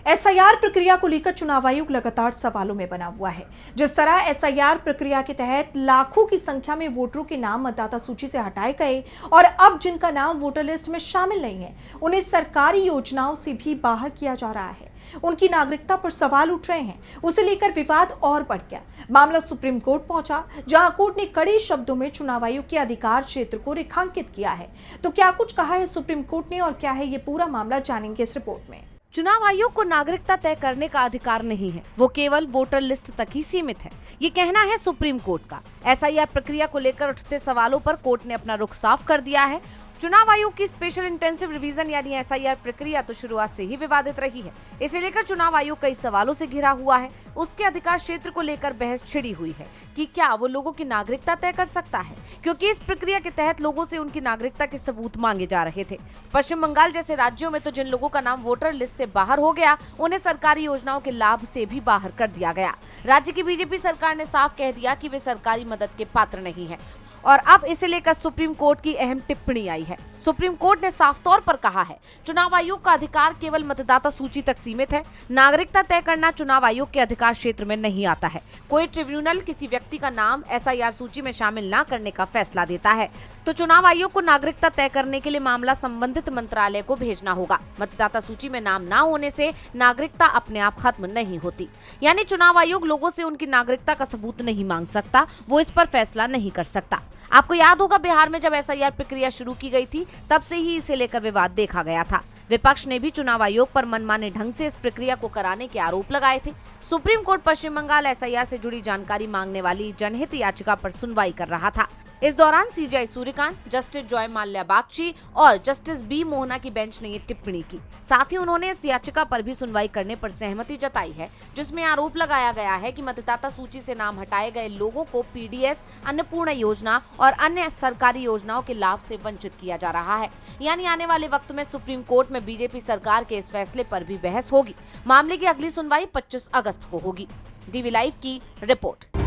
SIR प्रक्रिया को लेकर चुनाव आयोग लगातार सवालों में बना हुआ है। जिस तरह एसआईआर प्रक्रिया के तहत लाखों की संख्या में वोटरों के नाम मतदाता सूची से हटाए गए और अब जिनका नाम वोटर लिस्ट में शामिल नहीं है, उन्हें सरकारी योजनाओं से भी बाहर किया जा रहा है। उनकी नागरिकता पर सवाल उठ रहे हैं। उसे लेकर विवाद और बढ़ गया। मामला सुप्रीम कोर्ट पहुंचा, जहां कोर्ट ने कड़े शब्दों में चुनाव आयोग के अधिकार क्षेत्र को रेखांकित किया है। तो क्या कुछ कहा है सुप्रीम कोर्ट ने और क्या है ये पूरा मामला, जानेंगे इस रिपोर्ट में। चुनाव आयोग को नागरिकता तय करने का अधिकार नहीं है, वो केवल वोटर लिस्ट तक ही सीमित है, ये कहना है सुप्रीम कोर्ट का। एसआईआर प्रक्रिया को लेकर उठते सवालों पर कोर्ट ने अपना रुख साफ कर दिया है। चुनाव आयोग की स्पेशल इंटेंसिव रिवीजन यानी एसआईआर प्रक्रिया तो शुरुआत से ही विवादित रही है। इसे लेकर चुनाव आयोग कई सवालों से घिरा हुआ है। उसके अधिकार क्षेत्र को लेकर बहस छिड़ी हुई है कि क्या वो लोगों की नागरिकता तय कर सकता है, क्योंकि इस प्रक्रिया के तहत लोगों से उनकी नागरिकता के सबूत मांगे जा रहे थे। पश्चिम बंगाल जैसे राज्यों में तो जिन लोगों का नाम वोटर लिस्ट से बाहर हो गया, उन्हें सरकारी योजनाओं के लाभ से भी बाहर कर दिया गया। राज्य की बीजेपी सरकार ने साफ कह दिया कि वे सरकारी मदद के पात्र नहीं है और अब इसे लेकर सुप्रीम कोर्ट की अहम टिप्पणी आई है। सुप्रीम कोर्ट ने साफ तौर पर कहा है, चुनाव आयोग का अधिकार केवल मतदाता सूची तक सीमित है। नागरिकता तय करना चुनाव आयोग के अधिकार क्षेत्र में नहीं आता है। कोई ट्रिब्यूनल किसी व्यक्ति का नाम एसआईआर सूची में शामिल न करने का फैसला देता है तो चुनाव आयोग को नागरिकता तय करने के लिए मामला संबंधित मंत्रालय को भेजना होगा। मतदाता सूची में नाम न होने से नागरिकता अपने आप खत्म नहीं होती, यानी चुनाव आयोग लोगों से उनकी नागरिकता का सबूत नहीं मांग सकता, वो इस पर फैसला नहीं कर सकता। आपको याद होगा, बिहार में जब एसआईआर प्रक्रिया शुरू की गई थी, तब से ही इसे लेकर विवाद देखा गया था। विपक्ष ने भी चुनाव आयोग पर मनमाने ढंग से इस प्रक्रिया को कराने के आरोप लगाए थे। सुप्रीम कोर्ट पश्चिम बंगाल एसआईआर से जुड़ी जानकारी मांगने वाली जनहित याचिका पर सुनवाई कर रहा था। इस दौरान CJI Suryakant, justice Joy Mallya Bagchi और जस्टिस बी मोहना की बेंच ने ये टिप्पणी की। साथ ही उन्होंने इस याचिका पर भी सुनवाई करने पर सहमति जताई है, जिसमें आरोप लगाया गया है कि मतदाता सूची से नाम हटाए गए लोगों को पीडीएस, अन्नपूर्णा योजना और अन्य सरकारी योजनाओं के लाभ से वंचित किया जा रहा है। यानी आने वाले वक्त में सुप्रीम कोर्ट में बीजेपी सरकार के इस फैसले पर भी बहस होगी। मामले की अगली सुनवाई 25 अगस्त को होगी। डीवी लाइव की रिपोर्ट।